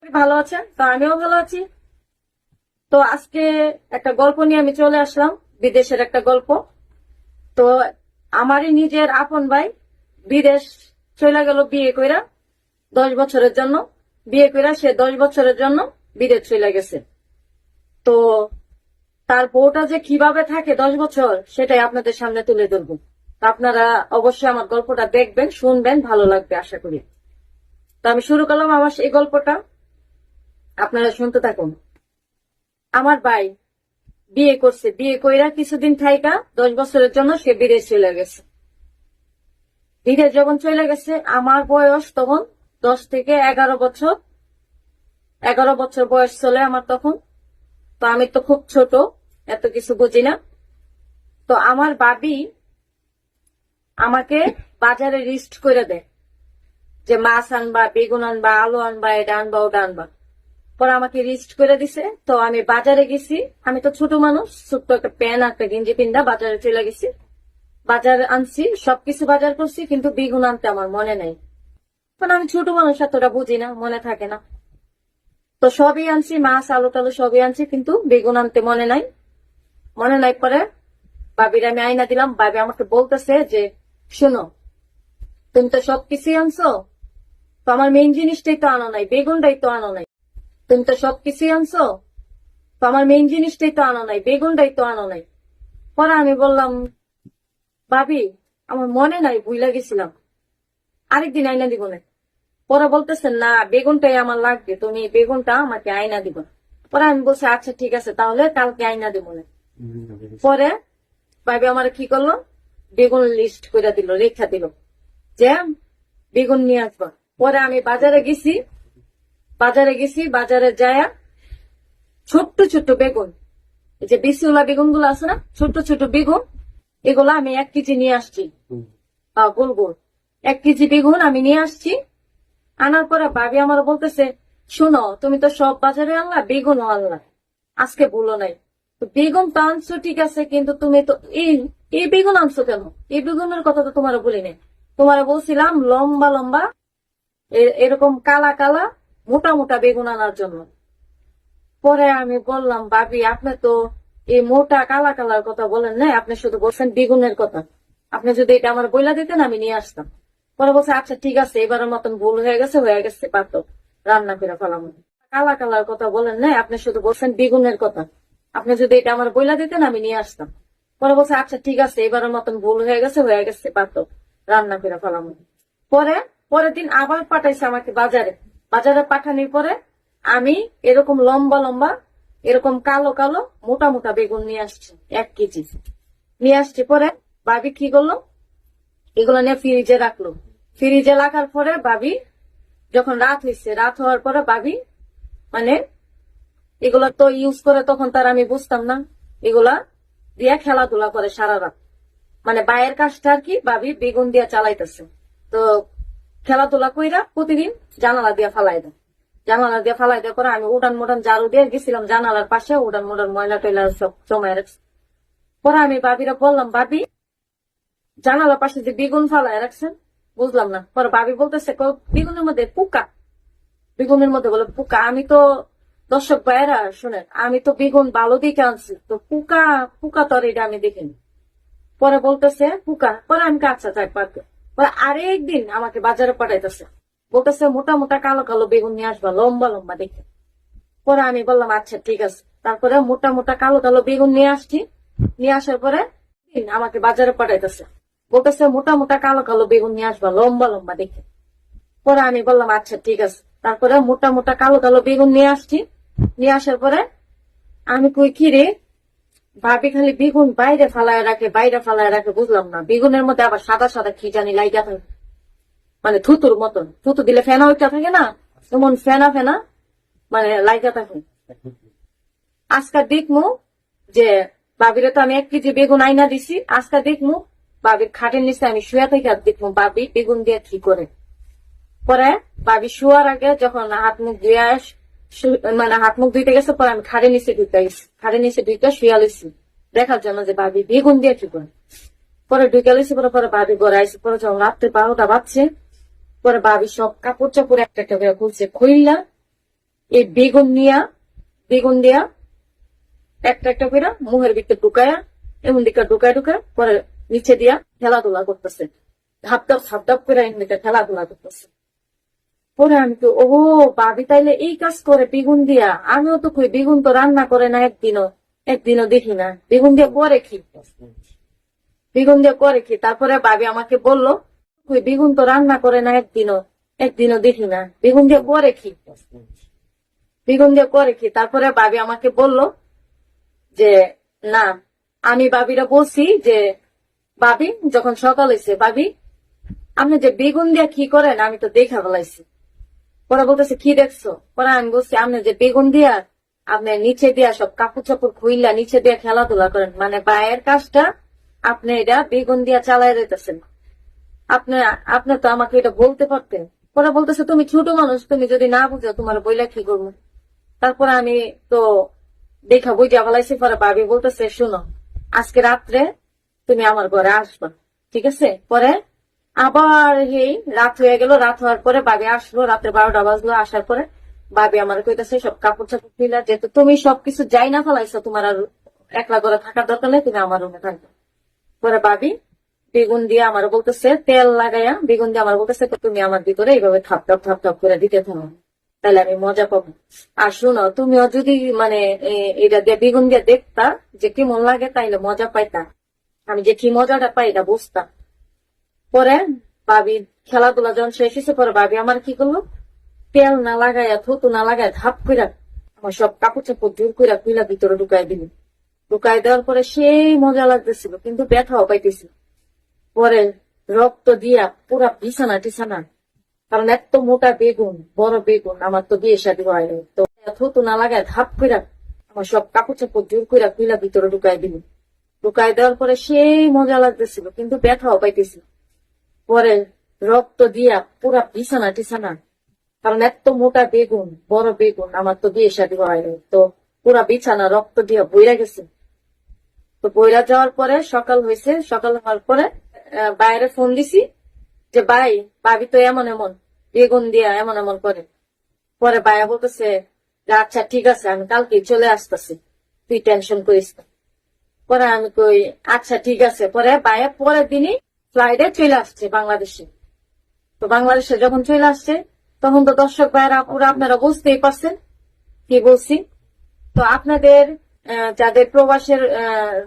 ভালো আছেন? তো আমিও ভালো আছি। তো আজকে একটা গল্প নিয়ে আমি চলে আসলাম, বিদেশের একটা গল্প। তো আমারই নিজের আপন ভাই বিদেশ চলে গেল বিয়ে কইরা 10 বছরের জন্য। বিয়ে কইরা সে 10 বছরের জন্য বিদেশ চলে গেছে। তো তার বউটা যে কিভাবে থাকে 10 বছর সেটাই আপনাদের সামনে তুলে ধরবো। তো আপনারা অবশ্যই আমার গল্পটা দেখবেন, শুনবেন, ভালো লাগবে আশা করি। তো আমি শুরু করলাম আমার এই গল্পটা, আপনারা শুনতে থাকুন। আমার ভাই বিয়ে করছে, বিয়ে কইরা কিছুদিন থাইকা 10 বছরের জন্য সে বিদেশ চলে গেছে। বিদেশ যখন চলে গেছে আমার বয়স তখন 10 থেকে 11 বছর। 11 বছর বয়স চলে আমার তখন। তো আমি তো খুব ছোট, এত কিছু বুঝি না। তো আমার ভাবি আমাকে বাজারে লিস্ট করে দেয় যে মাছ আনবা, বেগুন আনবা, আলু আনবা, এটা আনবা, ওটা আনবা। পরে আমাকে লিস্ট করে দিছে। তো আমি বাজারে গেছি। আমি তো ছোট মানুষ, ছোট্ট একটা প্যান্ট একটা গেঞ্জি পিন্দা বাজারে চলে গেছি। বাজার আনছি, সবকিছু বাজার করছি, কিন্তু বেগুন আনতে আমার মনে নাই। কারণ আমি ছোট মানুষ, এতটা বুঝি না, মনে থাকে না। তো সবই আনছি, মাছ আলু টালু সবই আনছি, কিন্তু বেগুন আনতে মনে নাই। মনে নাই পরে ভাবির আমি আইনা দিলাম। ভাবি আমাকে বলতেছে যে, শোনো, তুমি তো সবকিছুই আনছো, তো আমার মেইন জিনিসটাই তো আনো নাই, বেগুনটাই তো আনো নাই। তুমি তো সবকিছুই আনছো, তো আমার মেইন জিনিসটাই তো আনো নাই, বেগুনটাই তো আনো নাই। পরে আমি বললাম, ভাবি আমার মনে নাই, ভুইলা গেছিলাম, আরেকদিন আইনা দিব না। পরে বলতেছেন না, বেগুনটাই আমার লাগবে, তুমি বেগুনটা আমাকে আইনা দিব। পরে আমি বলছি আচ্ছা ঠিক আছে, তাহলে কালকে আইনা দিব না। পরে ভাবি আমার কি করলো, বেগুন লিস্ট করে দিল, রেখা দিল যে বেগুন নিয়ে আসবা। পরে আমি বাজারে যায়া ছোট্ট ছোট্ট বেগুন, এই যে বিসিওলা বেগুন গুলো আছে না, ছোট্ট ছোট্ট বেগুন, এগুলো আমি 1 কেজি নিয়ে আসছি। গোল গোল 1 কেজি বেগুন আমি নিয়ে আসছি। আনার পরে ভাবি আমার বলতেছে, শোনো, তুমি তো সব বাজারে আনলা, বেগুনও আনলা, আজকে ভুলো নাই। তো বেগুন তো আনছো ঠিক আছে, কিন্তু তুমি তো এই এই বেগুন আনছো কেন? এই বেগুনের কথা তো তোমার বলি নাই। তোমার বলছিলাম লম্বা লম্বা এরকম কালা কালা মোটা মোটা বেগুন আনার জন্য। পরে আমি বললাম, ভাবি আপনি তো এই মোটা কালা কালার কথা বলেন না, আপনি শুধু বলছেন বেগুনের কথা। আপনি যদি এটা আমার বইলা দিতেন আমি নিয়ে আসতাম। পরে বলছে আচ্ছা ঠিক আছে, এবারের মতন ভুল হয়ে গেছে, পারতো রান্না করে ফেলাম। কালা কালার কথা বলেন না, আপনি শুধু বলছেন বেগুনের কথা। আপনি যদি এটা আমার বইলা দিতেন আমি নিয়ে আসতাম। পরে বলছে আচ্ছা ঠিক আছে, এবারের মতন ভুল হয়ে গেছে, পারতো রান্না করে ফেলাম। পরে পরের দিন আবার পাঠাইছে আমাকে বাজারে। বাজারে পাঠানোর পরে আমি এরকম লম্বা লম্বা এরকম কালো কালো মোটা মোটা বেগুন নিয়ে আসছি, 1 কেজি নিয়ে আসছি। পরে ভাবি কি করলো, এগুলো নিয়ে ফ্রিজে রাখলো। ফ্রিজে রাখার পরে ভাবি যখন রাত হওয়ার পরে ভাবি মানে এগুলা তো ইউজ করে, তখন তার আমি বুঝতাম না, এগুলা দিয়ে খেলাধুলা করে সারা রাত। মানে বাইরের কাজটা আর কি ভাবি বেগুন দিয়া চালাইতেছে। তো খেলাধুলা কইরা প্রতিদিন জানালা দিয়ে ফালাই দেয়। জানালা দিয়ে ফালাই দেওয়ার পরে আমি উড়ান মোটান ঝাড়ু দিয়ে গেছিলাম জানালার পাশে, উড়ান মোটান ময়লা টয়লা সব জমায় রাখছি। পরে আমি ভাবিরা বললাম, ভাবি জানালার পাশে যে বেগুন ফালাই রাখছেন, বুঝলাম না। পরে ভাবি বলতেছে, বেগুনের মধ্যে পোকা, বেগুনের মধ্যে বলে পোকা। আমি তো, দর্শক ভাইয়েরা শুনেন, আমি তো বেগুন ভালো দিকে আনছি, তো পোকা পোকা তো আর এটা আমি দেখিনি। পরে বলতেছে পোকা। পরে আমি আচ্ছা থাক বাদ দে। পরে আরেকদিন আমাকে বাজারে পাঠাইতেছে, বলতেছে মোটা মোটা কালো কালো বেগুন নিয়ে আসবা, লম্বা লম্বা দেখে। পরে আমি বললাম আচ্ছা ঠিক আছে। তারপরে মোটা মোটা কালো কালো বেগুন নিয়ে আসছি। নিয়ে আসার পরে আমাকে বাজারে পাঠাইতেছে, বলতেছে মোটা মোটা কালো কালো বেগুন নিয়ে আসবা, লম্বা লম্বা দেখে। পরে আমি বললাম আচ্ছা ঠিক আছে। তারপরে মোটা মোটা কালো কালো বেগুন নিয়ে আসছি। নিয়ে আসার পরে আমি কই কি রে, ভাবি খালি বেগুন বাইরে ফালায় রাখে, বুঝলাম না। বেগুনের মধ্যে আবার সাদা সাদা কি জানি লাইগা থাকে, মানে থুতুর মতন, থুতু দিলে ফেনা ওইটা থাকে না, এমন ফেনা ফেনা মানে লাইগা থাকে। আজকাল দেখমু যে ভাবিরে তো আমি 1 কেজি বেগুন আইনা দিছি, আজকাল দেখমু ভাবির খাটের নিচে আমি শুয়ে থেকে দেখমু ভাবি বেগুন দিয়ে কি করে। পরে ভাবি শুয়ার আগে যখন হাত মুখ ধুয়ে মানে হাত মুখ ধুইতে গেছে, পরে আমি খাড়ে নিচে ঢুকে গেছি, খাড়ে নিচে ঢুকে শুয়ে লইছি দেখার জন্য যে ভাবি বেগুন দিয়ে কি করে। পরে ঢুকে লইছি। পরে ভাবি ঘরে আইসি। পরে যখন রাত্রে 12টা বাজছে, পরে ভাবি সব কাপড় চাপড় একটা একটা করে খুলছে, খুললা এই বেগুন দিয়া একটা একটা করে মুহের ভিতরে ঢুকায়া এমন দিকে ঢুকায় পরে নিচে দিয়া খেলাধুলা করতেছে, ধাপ করে এমন দিকে খেলাধুলা করতেছে। পরে আমি তো ও ভাবি তাইলে এই কাজ করে বেগুন দিয়া, আমিও তো কই বেগুন তো রান্না করে না একদিনও দেখি না, বেগুন দিয়ে করে কি তারপরে ভাবি আমাকে বললো কই বেগুন তো রান্না করে না একদিনও দেখি না, বেগুন দিয়ে করে কি তারপরে ভাবি আমাকে বললো যে না, আমি ভাবিরা বলছি যে ভাবি যখন সকাল হয়েছে, ভাবি আপনি যে বেগুন দিয়া কি করেন আমি তো দেখা ফেলাইছি। পরে বলতেছে কি দেখছো? পরে আমি বলছি আপনি যে বেগুন দিয়া আপনি নিচে দিয়া সব কাপড় চাপড় খুইলা নিচে দিয়া খেলাধুলা করেন, মানে বাইরের কাজটা আপনি এটা বেগুন দিয়া চালাই দিতেছেন। আপনি তো আমাকে এটা বলতে পারতেন। পরে বলতেছে তুমি ছোট মানুষ, তুমি যদি না বুঝো তোমার বইলা কি করবো। তারপরে আমি তো দেখা বুঝা ফেলাইছি। পরে ভাবি বলতেছে শুনো, আজকে রাত্রে তুমি আমার ঘরে আসবা, ঠিক আছে? পরে আবার এই রাত হয়ে গেল, রাত হওয়ার পরে ভাবি আসলো, রাত্রে 12টা বাজলো। আসার পরে ভাবি আমার কইতেছে সব কাপড় চাপড় ফিলা, যেহেতু তুমি সবকিছু যাই না ফেলাইছো, তোমার আর একলা করে থাকার দরকার নেই, তুমি আমার রুমে থাকবে। পরে ভাবি বেগুন দিয়ে আমার বলতেছে, তেল লাগাইয়া বেগুন দিয়ে আমার বলতেছে তুমি আমার ভিতরে এইভাবে থাপ থাপ করে দিতে থাকো, তাহলে আমি মজা পাবো। আর শুনো, তুমিও যদি মানে এটা দিয়ে বেগুন দিয়ে দেখতা যে কি মন লাগে, তাইলে মজা পাইতা। আমি যে কি মজাটা পাই এটা বুঝতাম। পরে ভাবি খেলাধুলা যখন শেষ হয়েছে, পরে ভাবি আমার কি করলো, তেল না লাগাইয়া থুতু না লাগাইয়া ধাপ কইরা আমার সব কাপড় চাপড় জোর কইরা কুইলা ভিতরে ঢুকাই দিল। ঢুকাই দেওয়ার পরে সেই মজা লাগতেছিল, কিন্তু ব্যথাও পাইতেছিল। পরে রক্ত দিয়া পুরা বিছানা টিছানা, কারণ এত মোটা বেগুন, বড় বেগুন, আমার তো বিয়ে শাদী হয়নি, তো থুতু না লাগায় ধাপ কইরা আমার সব কাপড় চাপড় জোর কইরা কুইলা ভিতরে ঢুকাই দিল। ঢুকাই দেওয়ার পরে সেই মজা লাগতেছিল, কিন্তু ব্যথাও পাইতেছিল। পরে রক্ত দিয়া পুরা বিছানা টিছানা, কারণ এত মোটা বেগুন, বড় বেগুন, আমার তো বিয়ে শাদী হয়নি, তো পুরা বিছানা রক্ত দিয়া বইরা গেছে। তো বইরা যাওয়ার পরে সকাল হয়েছে, সকাল হওয়ার পরে বাইরে ফোন দিছি যে ভাই ভাবি তো এমন বেগুন দিয়া এমন করে। পরে ভাইয়া বলতেছে যে আচ্ছা ঠিক আছে, আমি কালকে চলে আসতেছি, তুই টেনশন করিস না। পরে আমি কই আচ্ছা ঠিক আছে। পরে ভাইয়া পরের দিনই ফ্লাইটে চলে আসছে বাংলাদেশে। তো বাংলাদেশে যখন চলে আসছে, তখন তো দর্শক ভাইয়েরা পুরো আপনারা বুঝতেই পারছেন কি বলছি। তো আপনাদের যাদের প্রবাসের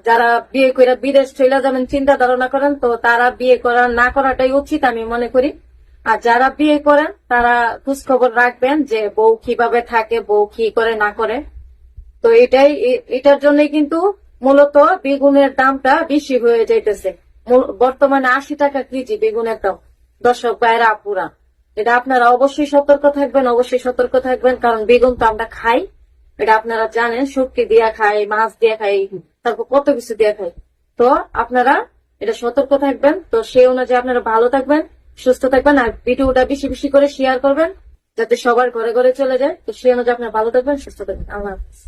যারা বিয়ে করে বিদেশ চলে যাবেন চিন্তা ধারণা করেন, তো তারা বিয়ে না করাটাই উচিত আমি মনে করি। আর যারা বিয়ে করেন তারা খোঁজ খবর রাখবেন যে বউ কিভাবে থাকে, বউ কি করে না করে। তো এটার জন্যই কিন্তু মূলত বেগুনের দামটা বেশি হয়ে যাইতেছে। বর্তমানে 80 টাকা কেজি বেগুনের দাম। দর্শক ভাইরা আপুরা, এটা আপনারা অবশ্যই সতর্ক থাকবেন, কারণ বেগুন তো আমরা খাই, এটা আপনারা জানেন, শুটকি দিয়া খাই, মাছ দিয়া খাই, তারপর কত কিছু দিয়া খাই। তো আপনারা এটা সতর্ক থাকবেন। তো সেই অনুযায়ী আপনারা ভালো থাকবেন, সুস্থ থাকবেন, আর ভিডিওটা বেশি করে শেয়ার করবেন যাতে সবার ঘরে ঘরে চলে যায়। তো সেই অনুযায়ী আপনারা ভালো থাকবেন, সুস্থ থাকবেন। আল্লাহ হাফেজ।